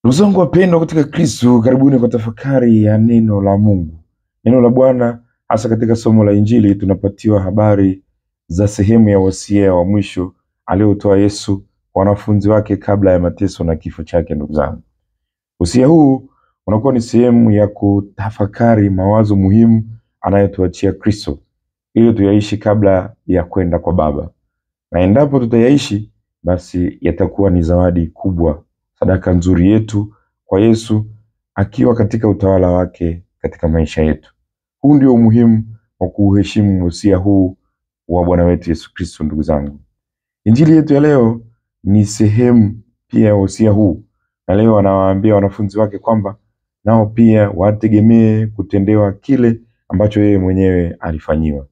Ndugu zangu wapendwa katika Kristo, karibuni kwa tafakari ya neno la Mungu. Neno la Bwana, hasa katika somo la Injili, tunapatiwa habari za sehemu ya wasia wa mwisho aliotoa Yesu kwa wanafunzi wake kabla ya mateso na kifo chake. Ndugu zangu, wasia huu unakuwa ni sehemu ya kutafakari mawazo muhimu anayotuachia Kristo ili tuyaishi kabla ya kwenda kwa Baba, na endapo tutayaishi, basi yatakuwa ni zawadi kubwa, sadaka nzuri yetu kwa Yesu akiwa katika utawala wake katika maisha yetu. Huu ndio umuhimu wa kuheshimu wosia huu wa Bwana wetu Yesu Kristo. Ndugu zangu, Injili yetu ya leo ni sehemu pia ya wosia huu, na leo anawaambia wanafunzi wake kwamba nao pia wategemee kutendewa kile ambacho yeye mwenyewe alifanyiwa.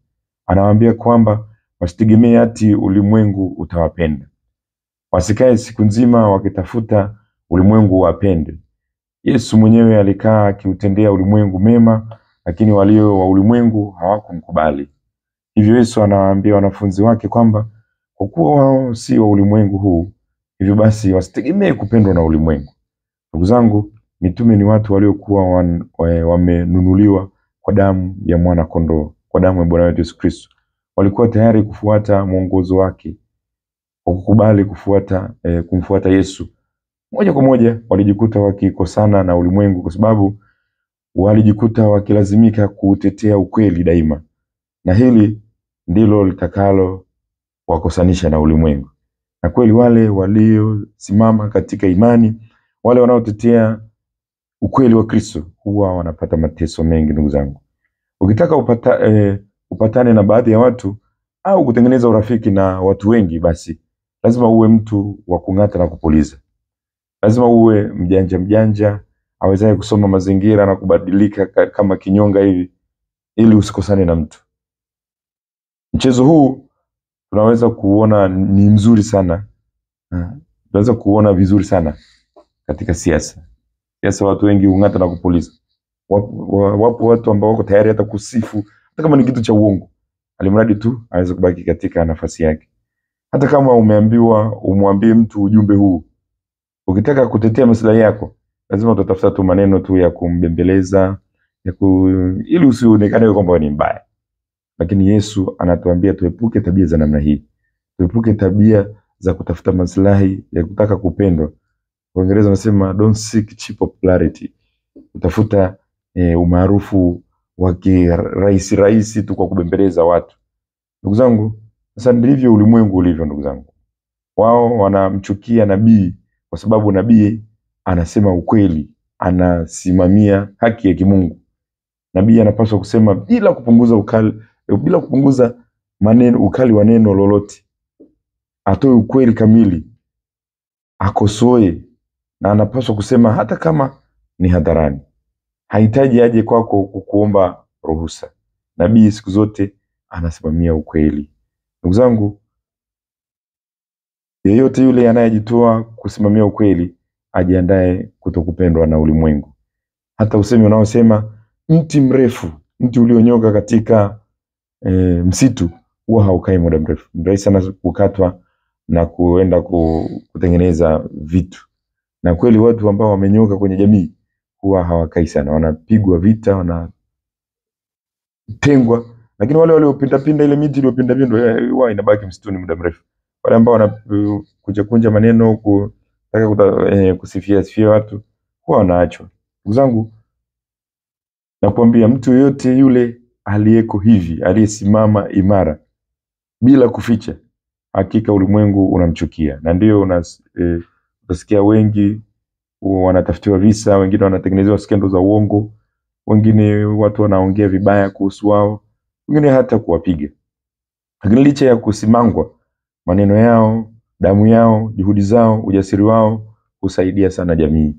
Anawaambia kwamba wasitegemee ati ulimwengu utawapenda, wasikae siku nzima wakitafuta ulimwengu wapende. Yesu mwenyewe alikaa akiutendea ulimwengu mema, lakini walio wa ulimwengu hawakumkubali. Hivyo Yesu anawaambia wanafunzi wake kwamba kwa kuwa wao si wa ulimwengu huu, hivyo basi wasitegemee kupendwa na ulimwengu. Ndugu zangu, mitume ni watu waliokuwa wamenunuliwa kwa damu ya mwana kondoo, kwa damu ya Bwana wetu Yesu Kristo. Walikuwa tayari kufuata mwongozo wake, kwa kukubali kumfuata Yesu. Moja kwa moja walijikuta wakikosana na ulimwengu, kwa sababu walijikuta wakilazimika kutetea ukweli daima, na hili ndilo litakalo wakosanisha na ulimwengu. Na kweli wale waliosimama katika imani, wale wanaotetea ukweli wa Kristo, huwa wanapata mateso mengi. Ndugu zangu, ukitaka upatane na baadhi ya watu au kutengeneza urafiki na watu wengi, basi lazima uwe mtu wa kung'ata na kupuliza. Lazima uwe mjanja awezaye kusoma mazingira na kubadilika kama kinyonga hivi, ili usikosane na mtu. Mchezo huu tunaweza kuona ni mzuri sana, tunaweza kuona vizuri sana katika siasa. Watu wengi hung'ata na kupuliza. Wapo watu ambao wako tayari hata kusifu hata kama ni kitu cha uongo, alimradi tu aweze kubaki katika nafasi yake. Hata kama umeambiwa umwambie mtu ujumbe huu, ukitaka kutetea maslahi yako, lazima utatafuta tu maneno tu ya kumbembeleza, ili usionekane kwamba ni mbaya. Lakini Yesu anatuambia tuepuke tabia za namna hii. Tuepuke tabia za kutafuta maslahi, ya kutaka kupendwa. Waingereza wanasema don't seek cheap popularity. Utafuta umaarufu wa kirahisi tu kwa kubembeleza watu. Ndugu zangu, sasa ndivyo ulimwengu ulivyo. Ndugu zangu, wao wanamchukia nabii kwa sababu nabii anasema ukweli, anasimamia haki ya kimungu. Nabii anapaswa kusema bila kupunguza ukali wa neno lolote. Atoe ukweli kamili, akosoe, na anapaswa kusema hata kama ni hadharani. Hahitaji aje kwako kukuomba ruhusa. Nabii siku zote anasimamia ukweli. Ndugu zangu, yeyote yule anayejitoa kusimamia ukweli ajiandae kutokupendwa na ulimwengu. Hata usemi unaosema mti mrefu, mti ulionyoka katika msitu, huwa haukai muda mrefu. Ni rahisi sana kukatwa na kuenda kutengeneza vitu. Na kweli watu ambao wamenyoka kwenye jamii huwa hawakai sana, wanapigwa vita, wanatengwa. Lakini wale waliopinda ile miti iliyopinda huwa inabaki msituni muda mrefu. Wale ambao wanakunja maneno kutaka kusifia watu huwa wanaachwa. Ndugu zangu, nakwambia mtu yote yule aliyeko hivi, aliyesimama imara bila kuficha, hakika ulimwengu unamchukia. Na ndio utasikia wengi wanatafutiwa visa, wengine wanatengenezewa skendo za uongo, wengine watu wanaongea vibaya kuhusu wao, wengine hata kuwapiga. Lakini licha ya kusimangwa, maneno yao, damu yao, juhudi zao, ujasiri wao husaidia sana jamii.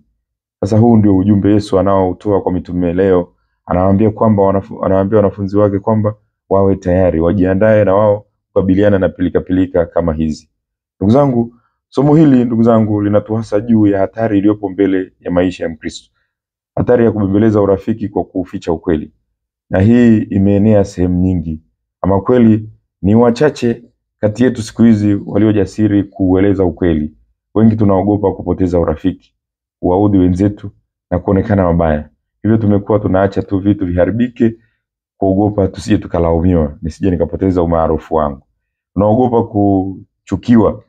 Sasa huu ndio ujumbe Yesu anaotoa kwa mitume leo. Anawaambia wanafunzi wake kwamba wawe tayari, wajiandae na wao kukabiliana na pilika kama hizi. Ndugu zangu, somo hili linatuhasa juu ya hatari iliyopo mbele ya maisha ya Mkristo. Hatari ya kubembeleza urafiki kwa kuficha ukweli. Na hii imeenea sehemu nyingi. Ama kweli ni wachache kati yetu siku hizi waliojasiri kueleza ukweli. Wengi tunaogopa kupoteza urafiki. kuwaudhi wenzetu na kuonekana mabaya. Hivyo tumekuwa tunaacha tu vitu viharibike, kuogopa tusije tukalaumiwa, nisije nikapoteza umaarufu wangu. Tunaogopa kuchukiwa,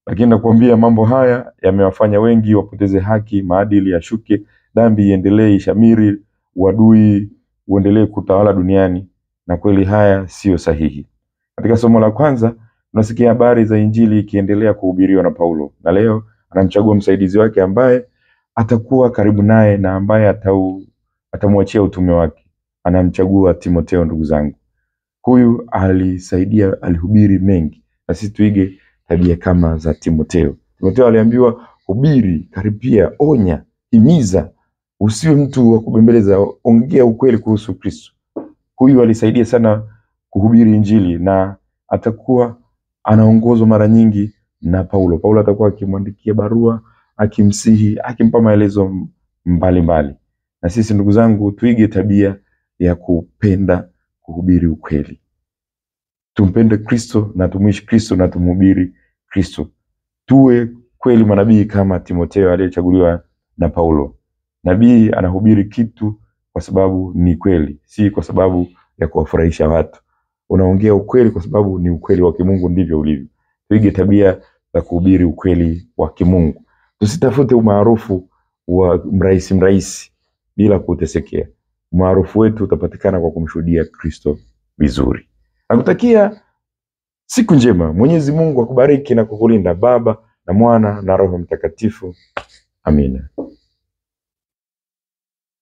lakini nakwambia mambo haya yamewafanya wengi wapoteze haki, maadili yashuke, dhambi iendelee ishamiri, uadui uendelee kutawala duniani, na kweli haya sio sahihi. Katika somo la kwanza tunasikia habari za Injili ikiendelea kuhubiriwa na Paulo, na leo anamchagua msaidizi wake ambaye atakuwa karibu naye na ambaye atamwachia utume wake. Anamchagua Timotheo. Ndugu zangu, huyu alihubiri mengi, na sisi tuige tabia kama za Timotheo. Timotheo aliambiwa hubiri, karipia, onya, himiza, usiwe mtu wa kubembeleza, ongea ukweli kuhusu Kristo. Huyu alisaidia sana kuhubiri Injili, na atakuwa anaongozwa mara nyingi na Paulo. Paulo atakuwa akimwandikia barua, akimsihi, akimpa maelezo mbalimbali. Na sisi ndugu zangu, tuige tabia ya kupenda kuhubiri ukweli. Tumpende Kristo na tumuishi Kristo na tumhubiri Kristo. Tuwe kweli manabii kama Timotheo aliyechaguliwa na Paulo. Nabii anahubiri kitu kwa sababu ni kweli, si kwa sababu ya kuwafurahisha watu. Unaongea ukweli kwa sababu ni ukweli wa kimungu, ndivyo ulivyo. Tuige tabia za kuhubiri ukweli wa kimungu. Tusitafute umaarufu wa mraisi bila kutesekea. Umaarufu wetu utapatikana kwa kumshuhudia Kristo vizuri. Nakutakia siku njema. Mwenyezi Mungu akubariki na kukulinda, Baba na Mwana na Roho Mtakatifu. Amina.